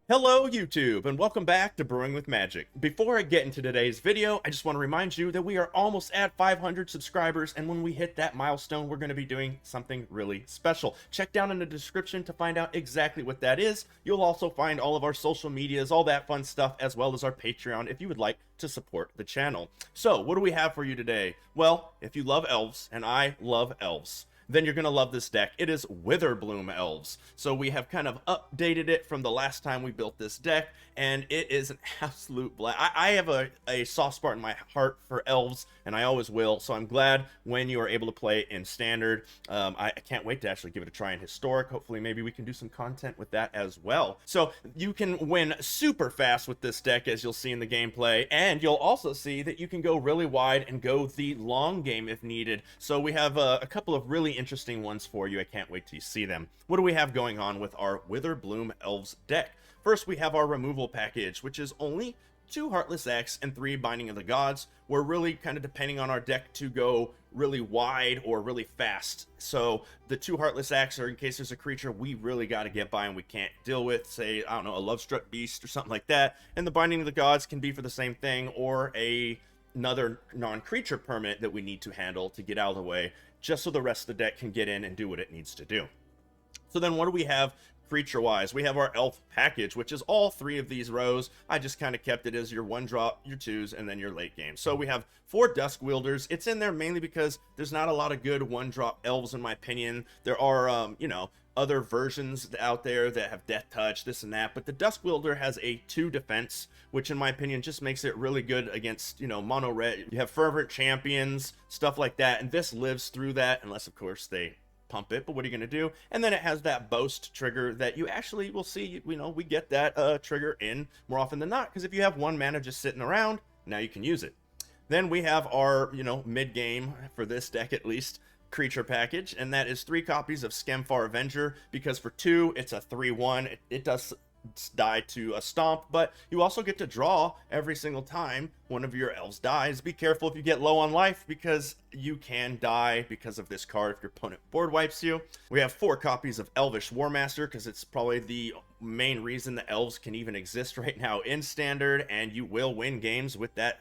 Hello YouTube and welcome back to Brewing with Magic. Before I get into today's video, I just want to remind you that we are almost at 500 subscribers, and when we hit that milestone, we're going to be doing something really special. Check down in the description to find out exactly what that is. You'll also find all of our social medias, all that fun stuff, as well as our Patreon if you would like to support the channel. So, what do we have for you today? Well, if you love elves, and I love elves, then you're going to love this deck. It is Witherbloom Elves. So we have kind of updated it from the last time we built this deck, and it is an absolute blast. I have a soft spot in my heart for elves, and I always will, so I'm glad when you are able to play in Standard. I can't wait to actually give it a try in Historic. Hopefully maybe we can do some content with that as well. So you can win super fast with this deck, as you'll see in the gameplay, and you'll also see that you can go really wide and go the long game if needed. So we have a couple of really interesting ones for you. I can't wait till you see them. What do we have going on with our Witherbloom Elves deck? First, we have our removal package, which is only 2 Heartless X and 3 Binding of the Gods. We're really kind of depending on our deck to go really wide or really fast. So the 2 Heartless X are in case there's a creature we really got to get by and we can't deal with, say, I don't know, a Lovestruck Beast or something like that. And the Binding of the Gods can be for the same thing, or another non-creature permanent that we need to handle to get out of the way, just so the rest of the deck can get in and do what it needs to do. So then what do we have creature-wise? We have our elf package, which is all 3 of these rows. I just kind of kept it as your 1-drop, your 2s, and then your late game. So we have 4 Dusk Wielders. It's in there mainly because there's not a lot of good 1-drop elves, in my opinion. There are, other versions out there that have Death Touch, this and that, but the Dusk Wielder has a 2 defense, which in my opinion just makes it really good against, mono red. You have Fervent Champions, stuff like that, and this lives through that, unless of course they pump it, but what are you going to do? And then it has that boast trigger that you actually will see, we get that trigger in more often than not, because if you have 1 mana just sitting around, now you can use it. Then we have our, mid-game, for this deck at least, creature package, and that is 3 copies of Skemfar Avenger, because for 2 it's a 3/1. It does die to a stomp, but you also get to draw every single time one of your elves dies. Be careful if you get low on life, because you can die because of this card if your opponent board wipes you. We have 4 copies of Elvish Warmaster, because it's probably the main reason the elves can even exist right now in Standard, and you will win games with that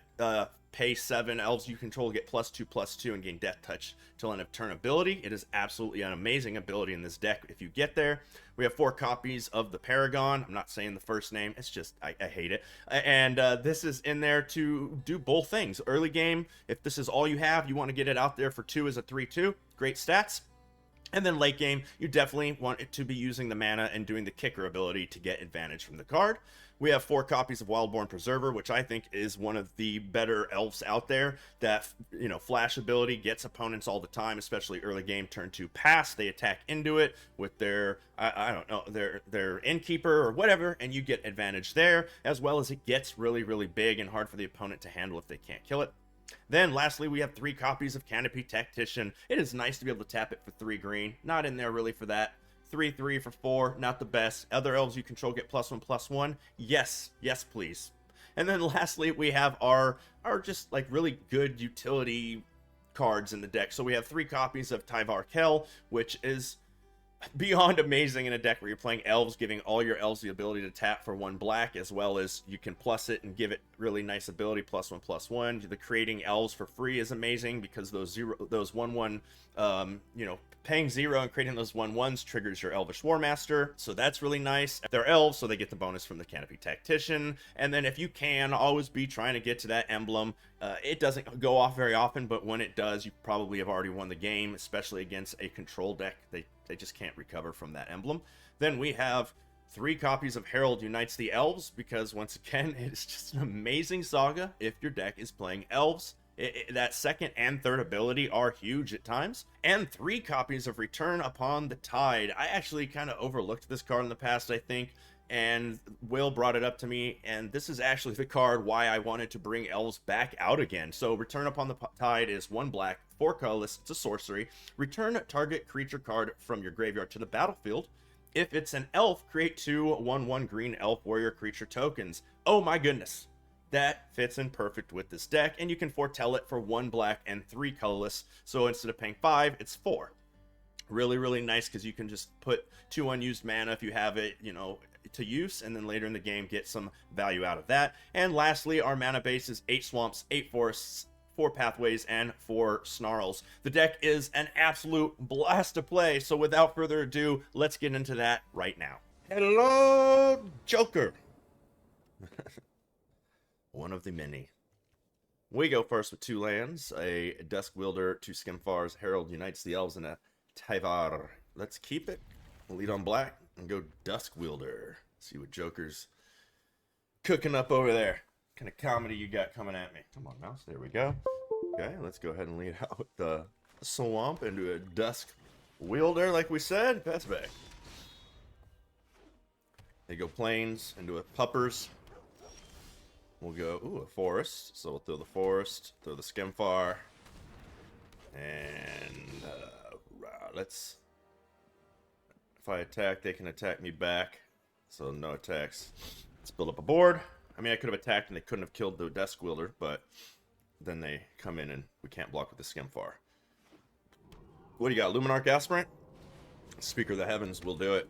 pay 7 elves you control, get +2/+2 and gain Death Touch till end of turn ability. It is absolutely an amazing ability in this deck if you get there. We have 4 copies of the Paragon. I'm not saying the first name, it's just I hate it. And this is in there to do both things. Early game, if this is all you have, you want to get it out there for 2 as a 3/2, great stats. And then late game, you definitely want it to be using the mana and doing the kicker ability to get advantage from the card. We have 4 copies of Wildborn Preserver, which I think is one of the better elves out there. That, flash ability gets opponents all the time, especially early game, turn 2 pass. They attack into it with their, I don't know, their Innkeeper or whatever, and you get advantage there, as well as it gets really, really big and hard for the opponent to handle if they can't kill it. Then lastly, we have 3 copies of Canopy Tactician. It is nice to be able to tap it for 3 green. Not in there really for that. 3/3 for 4, not the best. Other elves you control get +1/+1. Yes, please. And then lastly, we have our just like really good utility cards in the deck. So we have 3 copies of Tyvar Kell, which is beyond amazing in a deck where you're playing elves, giving all your elves the ability to tap for 1 black, as well as you can plus it and give it really nice ability, +1/+1. The creating elves for free is amazing, because those 1/1, paying 0 and creating those 1/1s triggers your Elvish Warmaster, so that's really nice. They're elves, so they get the bonus from the Canopy Tactician. And then if you can, always be trying to get to that emblem. It doesn't go off very often, but when it does, you probably have already won the game, especially against a control deck. They just can't recover from that emblem. Then we have 3 copies of Herald Unites the Elves, because once again, it is just an amazing saga if your deck is playing elves. That second and third ability are huge at times. And 3 copies of Return Upon the Tide. I actually kind of overlooked this card in the past, I think, and Will brought it up to me, and this is actually the card why I wanted to bring elves back out again. So Return Upon the Tide is 1 black, 4 colorless, it's a sorcery. Return target creature card from your graveyard to the battlefield. If it's an elf, create 2 1/1 green elf warrior creature tokens. Oh my goodness. That fits in perfect with this deck, and you can foretell it for 1 black and 3 colorless, so instead of paying 5, it's 4. Really, really nice, because you can just put 2 unused mana if you have it, to use, and then later in the game get some value out of that. And lastly, our mana base is 8 swamps, 8 forests, 4 pathways, and 4 snarls. The deck is an absolute blast to play, so without further ado, let's get into that right now. Hello, Joker. One of the many. We go first with 2 lands, a Dusk Wielder, 2 Skemfar's, Herald Unites the Elves, and a Tyvar. Let's keep it, lead on black, and go Dusk Wielder. See what Joker's cooking up over there. What kind of comedy you got coming at me? Come on, mouse. There we go. Okay, let's go ahead and lead out with the swamp into a Dusk Wielder, like we said. Pass back. They go plains into a Puppers. We'll go, ooh, a forest. So we'll throw the forest, throw the Skemfar. And let's... If I attack, they can attack me back. So no attacks. Let's build up a board. I mean, I could have attacked and they couldn't have killed the Dusk Wielder, but then they come in and we can't block with the Skemfar. What do you got? Luminarch Aspirant? Speaker of the Heavens will do it.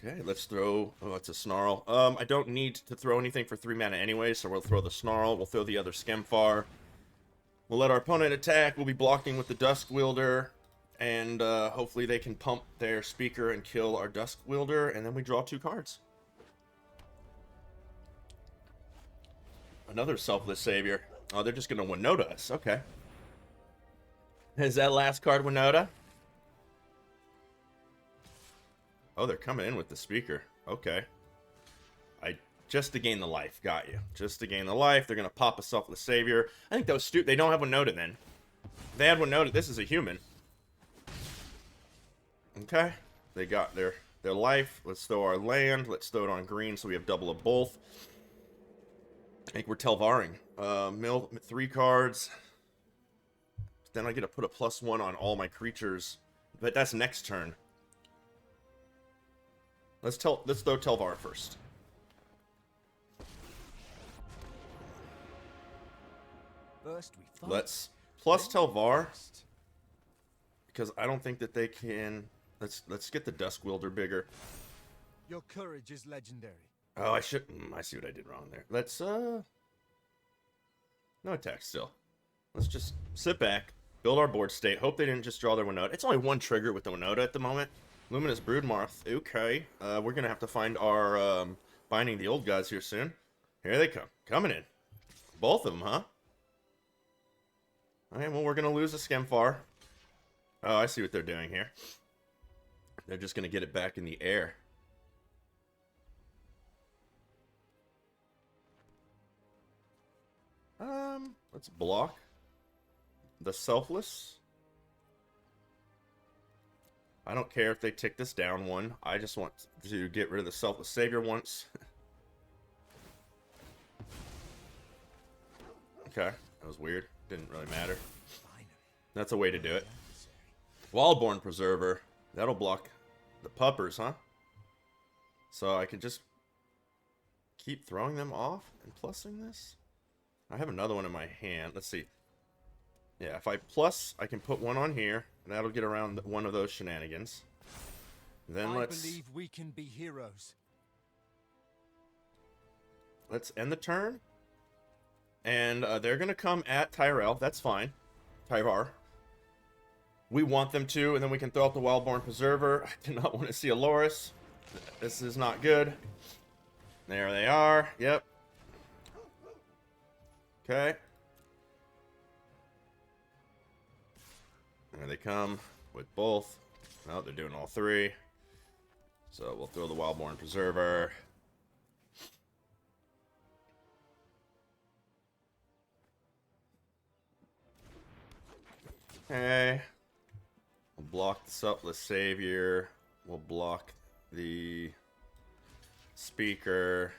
Okay, let's throw... Oh, it's a Snarl. I don't need to throw anything for 3 mana anyway, so we'll throw the Snarl. We'll throw the other Skemfar. We'll let our opponent attack. We'll be blocking with the Dusk Wielder. And hopefully they can pump their Speaker and kill our Dusk Wielder. And then we draw 2 cards. Another Selfless Savior. Oh, they're just going to Winota us. Okay. Is that last card Winota? Oh, they're coming in with the Speaker. Okay. Just to gain the life. Got you. Just to gain the life. They're going to pop a Selfless Savior. I think that was stupid. They don't have Winota then. If they had Winota, this is a human. Okay. They got their life. Let's throw our land. Let's throw it on green so we have double of both. I think we're Telvaring. Mill 3 cards. Then I get to put a +1 on all my creatures. But that's next turn. Let's throw Telvar first. Let's plus Telvar, because I don't think that they can. Let's get the Dusk Wielder bigger. Your courage is legendary. Oh, I should. I see what I did wrong there. Let's no attack still. Let's just sit back, build our board state. Hope they didn't just draw their Winota. It's only 1 trigger with the Winota at the moment. Luminous Broodmoth. Okay, we're gonna have to find our Binding the Old Gods here soon. Here they come, coming in. Both of them, huh? Okay, well, we're going to lose a Skemfar. Oh, I see what they're doing here. They're just going to get it back in the air. Let's block the Selfless. I don't care if they tick this down 1. I just want to get rid of the Selfless Savior once. Okay, that was weird. Didn't really matter. That's a way to do it. Wildborn Preserver. That'll block the Puppers, huh? So I can just keep throwing them off and plussing this. I have another one in my hand. Let's see. Yeah, if I plus, I can put 1 on here, and that'll get around one of those shenanigans. Then I believe we can be heroes. Let's end the turn. And they're going to come at Tyrell. That's fine. Tyvar. We want them to, and then we can throw out the Wildborn Preserver. I do not want to see a Loris. This is not good. There they are. Yep. Okay. There they come with both. No, they're doing all 3. So we'll throw the Wildborn Preserver. Okay. We'll block the Selfless Savior. We'll block the Speaker.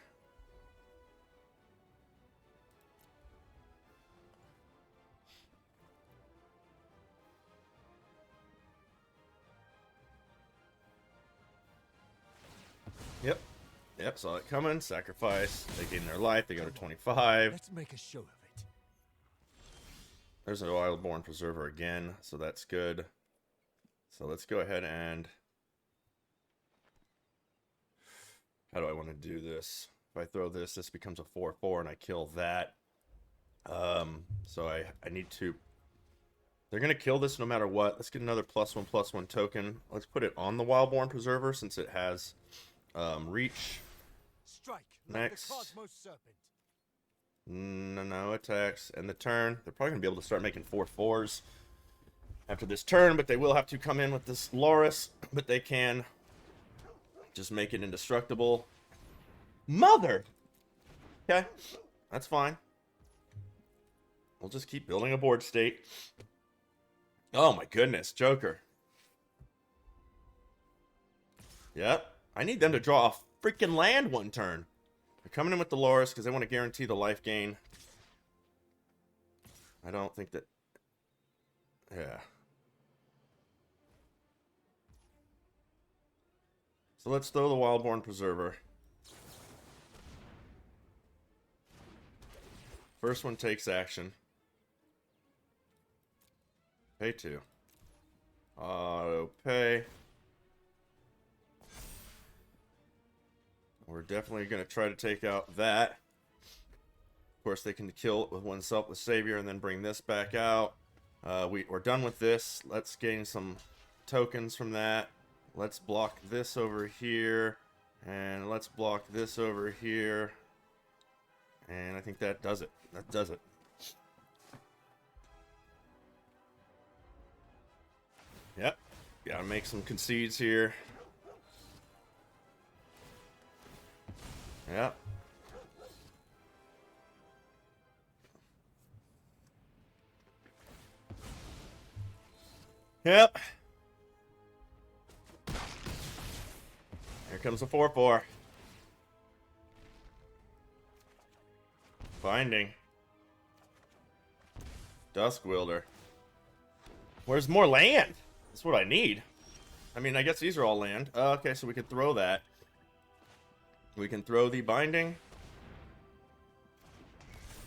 Yep, saw it coming. Sacrifice. They gain their life. They go to 25. Let's make a show of it. There's a Wildborn Preserver again, so that's good. So let's go ahead and... How do I want to do this? If I throw this, this becomes a 4/4 and I kill that. So I need to... They're going to kill this no matter what. Let's get another +1/+1 token. Let's put it on the Wildborn Preserver since it has reach. Strike Next. like the Cosmos Serpent. No attacks. And the turn. They're probably going to be able to start making 4/4s after this turn, but they will have to come in with this Loris. But they can just make it indestructible. Mother! Okay. That's fine. We'll just keep building a board state. Oh my goodness, Joker. Yep. I need them to draw a freaking land one turn. They're coming in with the Loris because they want to guarantee the life gain. I don't think that... Yeah. So let's throw the Wildborn Preserver. First one takes action. Pay 2. Auto pay. We're definitely going to try to take out that. Of course, they can kill it with one Selfless Savior and then bring this back out. We're done with this. Let's gain some tokens from that. Let's block this over here. And let's block this over here. And I think that does it. That does it. Yep. Gotta make some concedes here. Yep. Yep. Here comes a 4/4. Binding. Dusk Wielder. Where's more land? That's what I need. I mean, I guess these are all land. Okay, so we could throw that. We can throw the binding.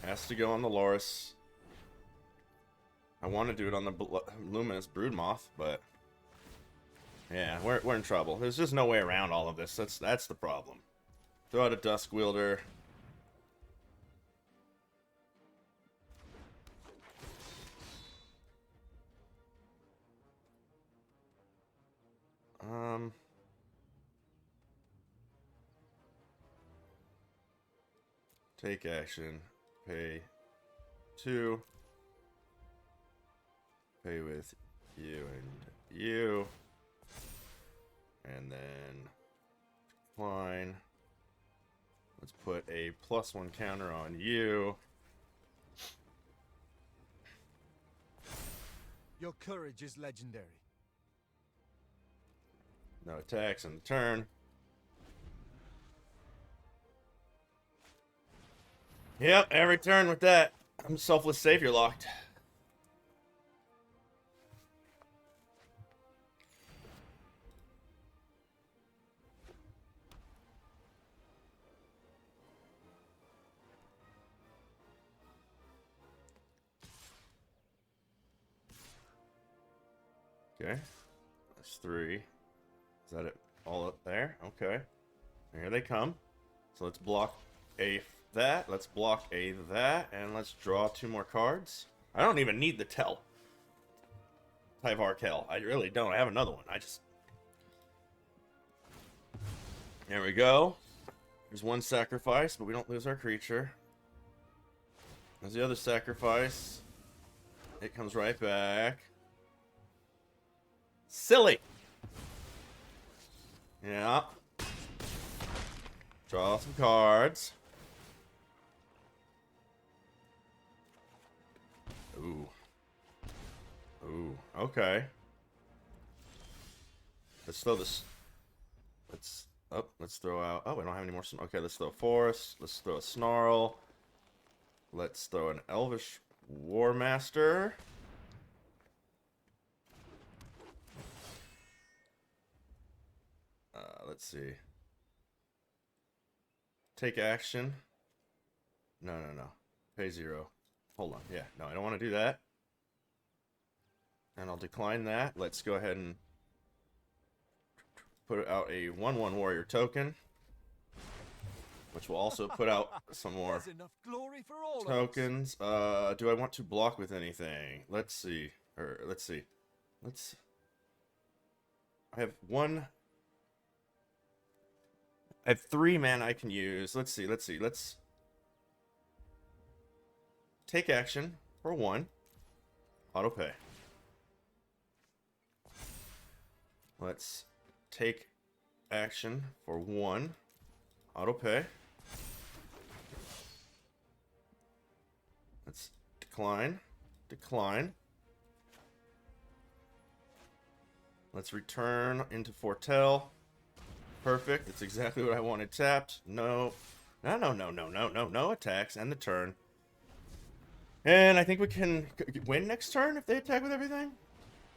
Has to go on the Loris. I want to do it on the Luminous Broodmoth, but yeah, we're in trouble. There's just no way around all of this. That's the problem. Throw out a Dusk Wielder. Take action. Pay 2. Pay with you and you. And then decline. Let's put a +1 counter on you. Your courage is legendary. No attacks on the turn. Yep, every turn with that. I'm Selfless Savior locked. Okay. That's 3. Is that it? All up there? Okay. Here they come. So let's block a that. Let's block a that. And let's draw 2 more cards. I don't even need the Tell. Tyvar Kell. I really don't. I have another one. I just... There we go. There's 1 sacrifice, but we don't lose our creature. There's the other sacrifice. It comes right back. Silly. Yeah. Draw some cards. Ooh. Ooh. Okay. Let's throw this. Let's throw out. Oh, we don't have any more. Okay, let's throw a Forest. Let's throw a Snarl. Let's throw an Elvish War Master. Let's see. Take action. No. Pay 0. Hold on. Yeah, no, I don't want to do that. And I'll decline that. Let's go ahead and put out a 1/1 warrior token, which will also put out some more There's enough glory for all tokens. Do I want to block with anything? Let's see. I have one. I have 3 mana I can use. Let's take action for 1. Auto pay. Let's take action for 1. Auto pay. Let's decline. Let's return into Foretell. Perfect. That's exactly what I wanted. Tapped. No attacks. End the turn. And I think we can win next turn if they attack with everything.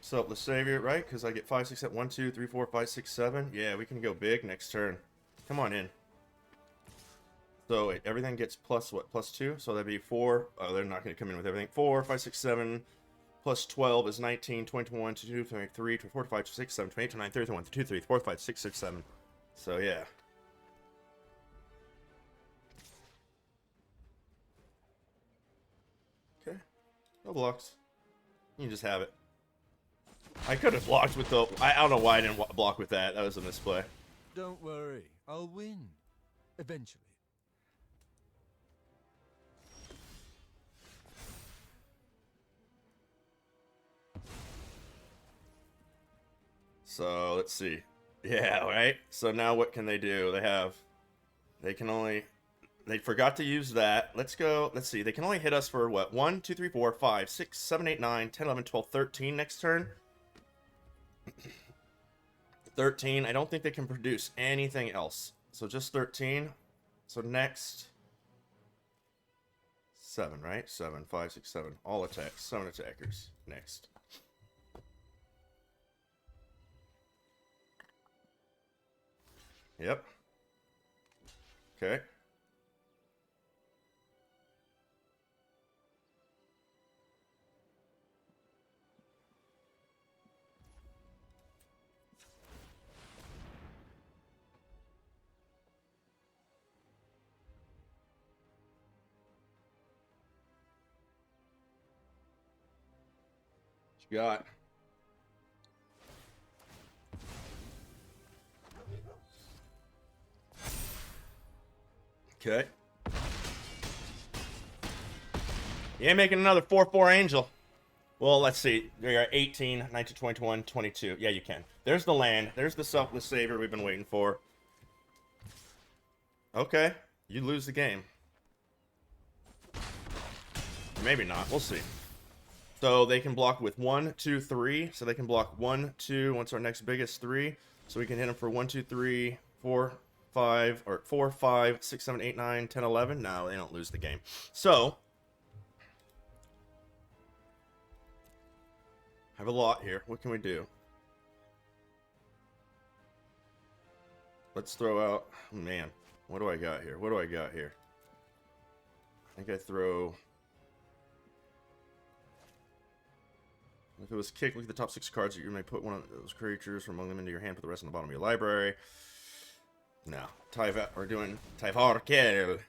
So let's save it, right? Because I get 5, 6, 7, 1, 2, 3, 4, 5, 6, 7. Yeah, we can go big next turn. Come on in. So everything gets plus what? Plus 2. So that'd be 4. Oh, they're not going to come in with everything. 4, 5, 6, 7. Plus 12 is 19, 21, 22, 23, 24, 25, 26, 27, 28, 29, 30, 31, 32, 33, 34, 35, 6, 6, 7. So yeah. Okay. No blocks. You can just have it. I could have blocked with the... I don't know why I didn't block with that. That was a misplay. Don't worry, I'll win. Eventually. So, let's see. Yeah, right? So now what can they do? They can only... They forgot to use that. Let's go... Let's see. They can only hit us for what? 1, 2, 3, 4, 5, 6, 7, 8, 9, 10, 11, 12, 13 next turn. 13. I don't think they can produce anything else. So just 13. So next... 7, right? 7, 5, 6, 7. All attacks. 7 attackers. Next. Yep. Okay. What you got? Okay. You ain't making another 4/4 angel. Well, let's see. There are 18, 19, 21, 22. Yeah, you can. There's the land. There's the selfless savior we've been waiting for. Okay. You lose the game. Maybe not. We'll see. So they can block with 1, 2, 3. So they can block 1, 2. What's our next biggest 3? So we can hit them for 1, 2, 3, 4, 5, or 4, 5, 6, 7, 8, 9, 10, 11. No, they don't lose the game. So I have a lot here. What can we do? Let's throw out... Oh, man, what do I got here? I think I throw... If it was kick, look at the top 6 cards that you may put one of those creatures from among them into your hand, put the rest on the bottom of your library. No. We're doing Tyvarkel.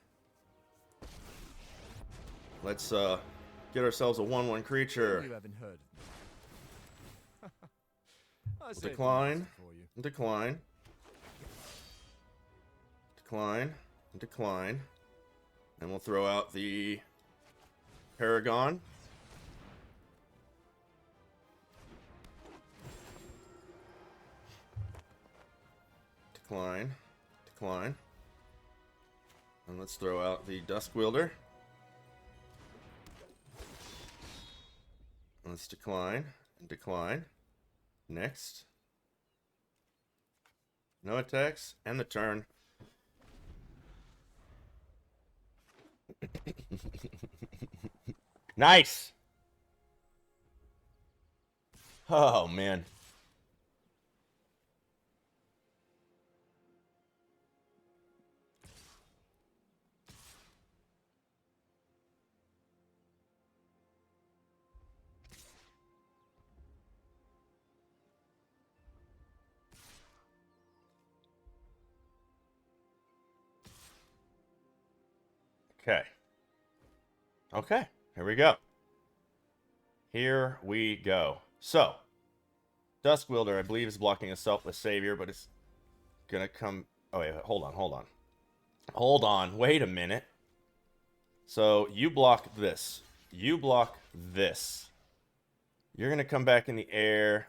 Let's get ourselves a 1/1 creature. You haven't heard of me. I saved Decline. the for you. Decline. Decline. Decline. And we'll throw out the Paragon. Decline. Decline. And let's throw out the Dusk Wielder. Let's decline. And decline. Next. No attacks. End the turn. Nice! Oh, man. Okay. Okay, here we go. Here we go. So, Dusk Wielder, I believe, is blocking a Selfless Savior, but it's gonna come... Oh, wait, hold on, hold on. Hold on, wait a minute. So, you block this. You block this. You're gonna come back in the air.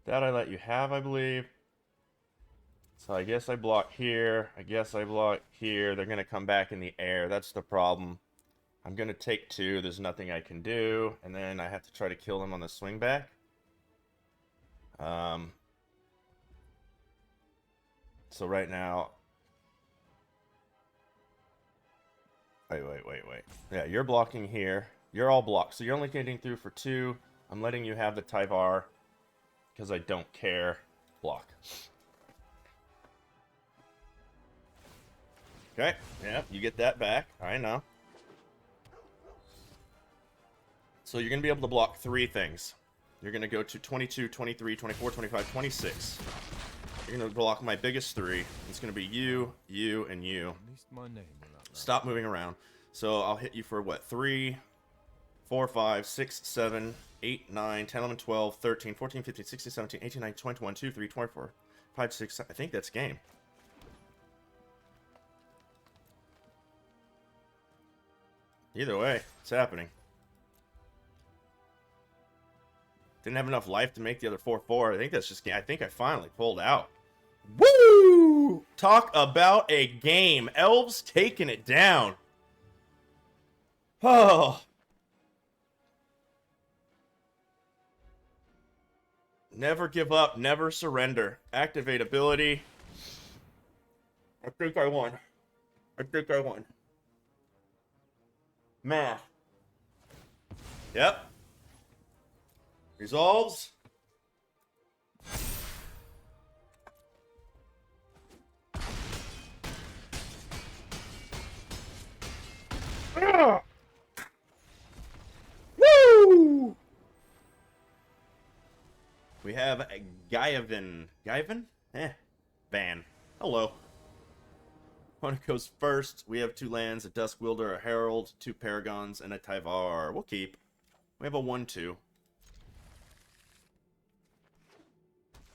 That I let you have, I believe. So I guess I block here. I guess I block here. They're going to come back in the air. That's the problem. I'm going to take 2. There's nothing I can do. And then I have to try to kill them on the swing back. So right now... Wait. Yeah, you're blocking here. You're all blocked. So you're only getting through for 2. I'm letting you have the Tyvar because I don't care. Block. Okay, yeah, you get that back. I know. So you're going to be able to block 3 things. You're going to go to 22, 23, 24, 25, 26. You're going to block my biggest 3. It's going to be you, you, and you. At least my name will not know. Stop moving around. So I'll hit you for what? 3, 4, 5, 6, 7, 8, 9, 10, 11, 12, 13, 14, 15, 16, 17, 18, 19, 20, 21, 2, 3, 24, 5, 6, 7. I think that's game. Either way, it's happening. Didn't have enough life to make the other 4-4. I think that's just... I think I finally pulled out. Woo! Talk about a game. Elves taking it down. Oh. Never give up. Never surrender. Activate ability. I think I won. Math. Yep. Resolves. Woo! We have a Gaivan. Gaivan? Van. Hello. Opponent goes first. We have 2 lands, a Dusk Wielder, a Herald, 2 Paragons, and a Tyvar. We'll keep. We have a 1-2.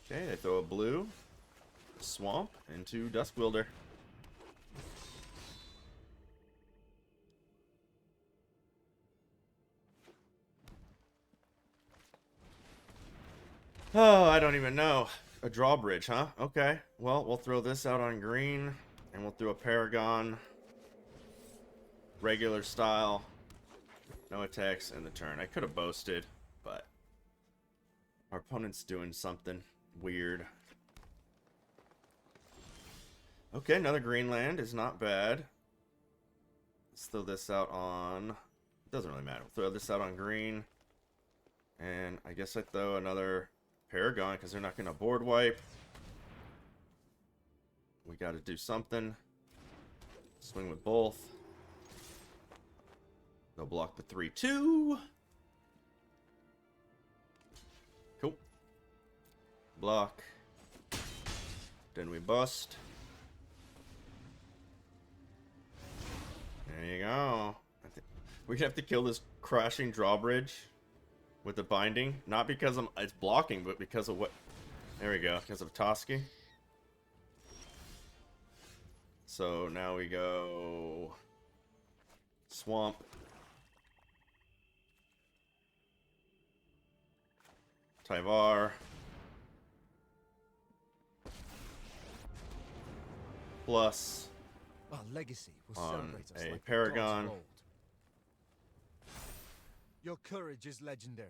Okay, they throw a blue, Swamp, into Dusk Wielder. Oh, I don't even know. A drawbridge, huh? Okay. Well, we'll throw this out on green. And we'll do a Paragon. Regular style. No attacks in the turn. I could have boasted, but our opponent's doing something weird. Okay, another green land is not bad. Let's throw this out on... It doesn't really matter. We'll throw this out on green. And I guess I throw another Paragon because they're not going to board wipe. We got to do something. Swing with both. They'll block the 3-2. Cool. Block. Then we bust. There you go. We're gonna have to kill this crashing drawbridge with the binding. Not because it's blocking, but because of what... There we go. Because of Toski. So now we go... Swamp. Tyvar. Plus... Our legacy will on celebrate us a like the Paragon. gods of old. Your courage is legendary.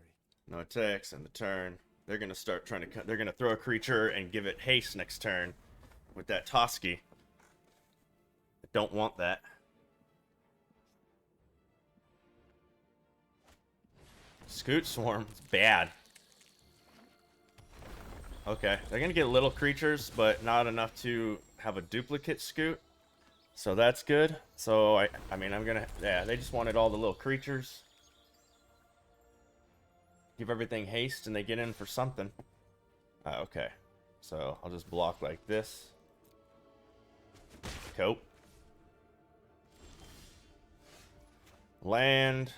No attacks in the turn. They're gonna start trying to... They're gonna throw a creature and give it haste next turn with that Toski. I don't want that. Scoot Swarm. It's bad. Okay, they're gonna get little creatures, but not enough to have a duplicate Scoot. So that's good. So I mean, I'm gonna... Yeah, they just wanted all the little creatures. Give everything haste and they get in for something. Okay. So I'll just block like this. Cope. Land.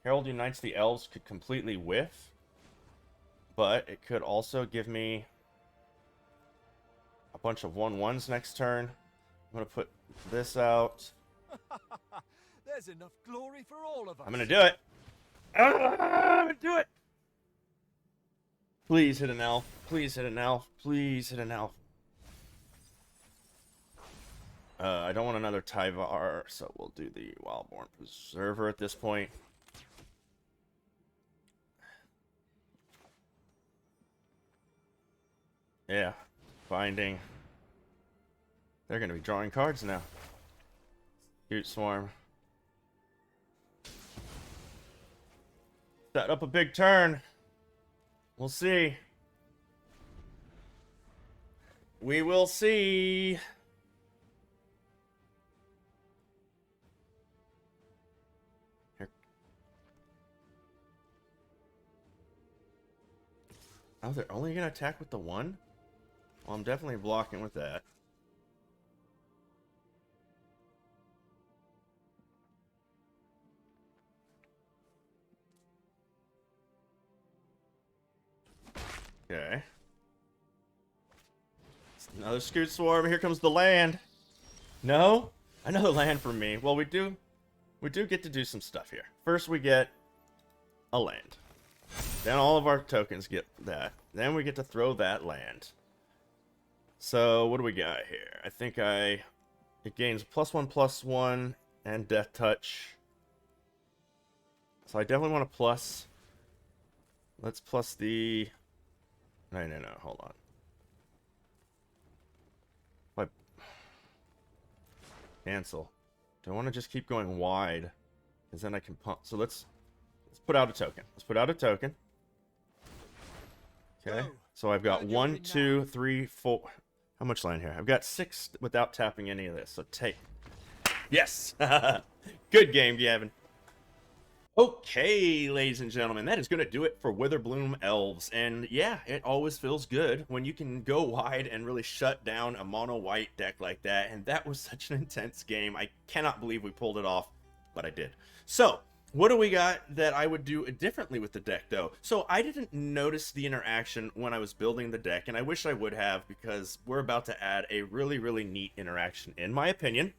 Herald Unites the Elves could completely whiff. But it could also give me a bunch of 1/1s next turn. I'm going to put this out. There's enough glory for all of us. I'm going to do it. I'm going to do it. Please hit an elf. Please hit an elf. Please hit an elf. I don't want another Tyvar, so we'll do the Wildborn Preserver at this point. Yeah, binding. They're going to be drawing cards now. Cute Swarm. Set up a big turn. We'll see. We will see. Here. Oh, they're only going to attack with the 1? Well, I'm definitely blocking with that. Okay. Another Scoot Swarm. Here comes the land. No? Another land for me. Well, we do get to do some stuff here. First, we get a land. Then all of our tokens get that. Then we get to throw that land. So, what do we got here? I think it gains +1/+1 and Death Touch. So I definitely want to plus. Let's plus the... No, hold on. What? Cancel. Do I want to just keep going wide? Because then I can pump. So let's put out a token. Let's put out a token. Okay. So I've got 1, 2, 3, 4. How much land here? I've got 6 without tapping any of this. So take. Yes! Good game, Gavin. Okay, ladies and gentlemen, that is going to do it for Witherbloom Elves. And yeah, it always feels good when you can go wide and really shut down a mono-white deck like that. And that was such an intense game. I cannot believe we pulled it off, but I did. So, what do we got that I would do differently with the deck, though? So, I didn't notice the interaction when I was building the deck, and I wish I would have, because we're about to add a really, really neat interaction, in my opinion.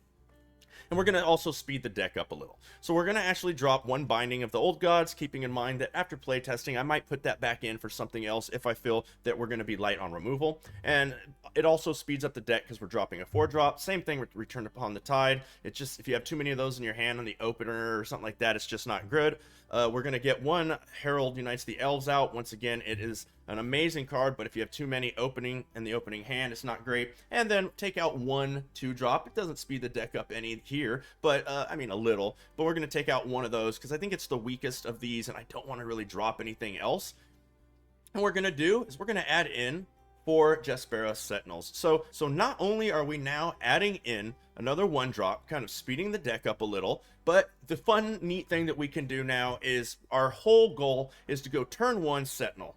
And we're going to also speed the deck up a little. So we're going to actually drop 1 binding of the Old Gods, keeping in mind that after playtesting, I might put that back in for something else if I feel that we're going to be light on removal. And it also speeds up the deck because we're dropping a 4-drop. Same thing with Return Upon the Tide. It's just, if you have too many of those in your hand on the opener or something like that, it's just not good. We're going to get 1 Herald Unites the Elves out. Once again, it is an amazing card, but if you have too many opening in the opening hand, it's not great. And then take out 1 2-drop. It doesn't speed the deck up any here, but I mean a little. But we're going to take out 1 of those because I think it's the weakest of these, and I don't want to really drop anything else. And what we're going to do is we're going to add in 4 Jespera Sentinels. So not only are we now adding in another 1-drop, kind of speeding the deck up a little, but the fun, neat thing that we can do now is our whole goal is to go turn 1 Sentinel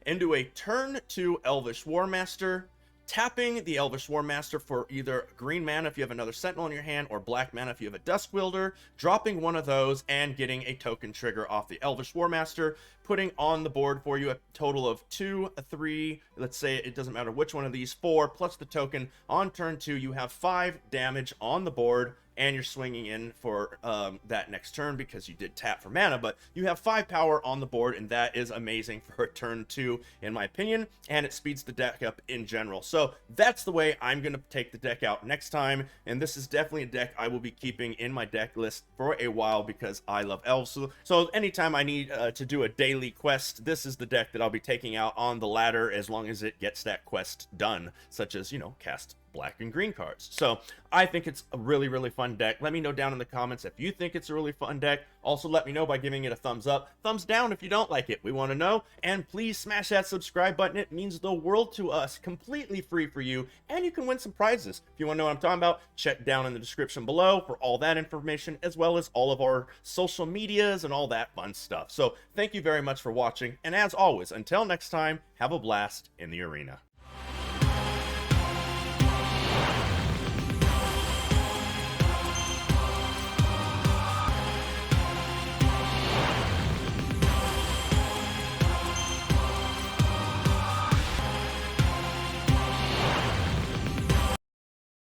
into a turn 2 Elvish War Master, tapping the Elvish War Master for either green mana if you have another Sentinel in your hand, or black mana if you have a Dusk Wielder, dropping 1 of those and getting a token trigger off the Elvish War Master, putting on the board for you a total of 2, 3, let's say it doesn't matter which one of these, 4, plus the token. On turn 2, you have 5 damage on the board, and you're swinging in for that next turn because you did tap for mana, but you have 5 power on the board, and that is amazing for a turn 2, in my opinion, and it speeds the deck up in general. So that's the way I'm going to take the deck out next time, and this is definitely a deck I will be keeping in my deck list for a while because I love elves. So anytime I need to do a daily quest, this is the deck that I'll be taking out on the ladder as long as it gets that quest done, such as, you know, cast black and green cards. So I think it's a really, really fun deck. Let me know down in the comments if you think it's a really fun deck. Also, let me know by giving it a thumbs up, thumbs down if you don't like it. We want to know. And please smash that subscribe button. It means the world to us. Completely free for you. And you can win some prizes. If you want to know what I'm talking about, check down in the description below for all that information, as well as all of our social medias and all that fun stuff. So thank you very much for watching. And as always, until next time, have a blast in the arena.